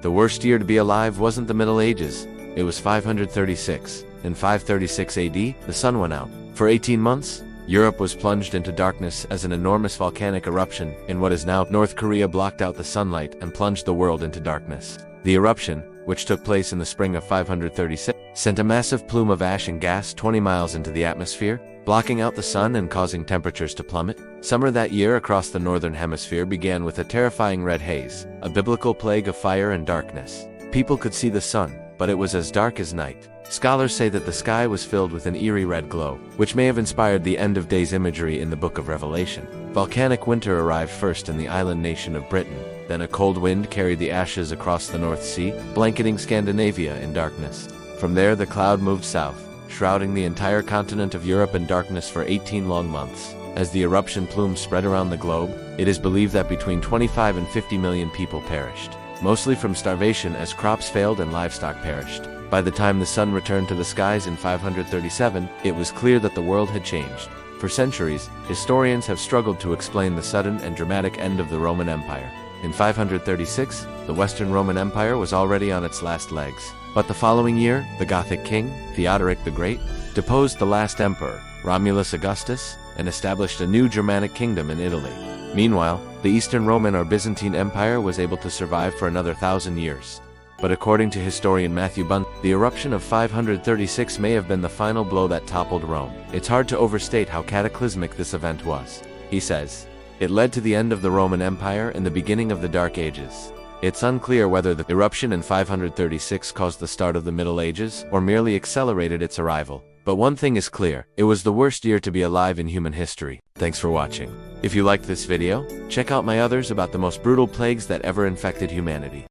The worst year to be alive wasn't the Middle Ages. It was 536. In 536 AD, the sun went out. For 18 months, Europe was plunged into darkness as an enormous volcanic eruption in what is now North Korea blocked out the sunlight and plunged the world into darkness. The eruption, which took place in the spring of 536, sent a massive plume of ash and gas 20 miles into the atmosphere, blocking out the sun and causing temperatures to plummet. Summer that year across the northern hemisphere began with a terrifying red haze, a biblical plague of fire and darkness. People could see the sun, but it was as dark as night. Scholars say that the sky was filled with an eerie red glow, which may have inspired the end of days imagery in the book of Revelation. Volcanic winter arrived first in the island nation of Britain. Then a cold wind carried the ashes across the North Sea, blanketing Scandinavia in darkness. From there the cloud moved south, shrouding the entire continent of Europe in darkness for 18 long months. As the eruption plume spread around the globe, it is believed that between 25 and 50 million people perished, mostly from starvation as crops failed and livestock perished. By the time the sun returned to the skies in 537, it was clear that the world had changed. For centuries, historians have struggled to explain the sudden and dramatic end of the Roman Empire. In 536, the Western Roman Empire was already on its last legs. But the following year, the Gothic king, Theodoric the Great, deposed the last emperor, Romulus Augustus, and established a new Germanic kingdom in Italy. Meanwhile, the Eastern Roman or Byzantine Empire was able to survive for another 1,000 years. But according to historian Matthew Bunn, the eruption of 536 may have been the final blow that toppled Rome. It's hard to overstate how cataclysmic this event was. He says, it led to the end of the Roman Empire and the beginning of the Dark Ages. It's unclear whether the eruption in 536 caused the start of the Middle Ages or merely accelerated its arrival. But one thing is clear, it was the worst year to be alive in human history. Thanks for watching. If you liked this video, check out my others about the most brutal plagues that ever infected humanity.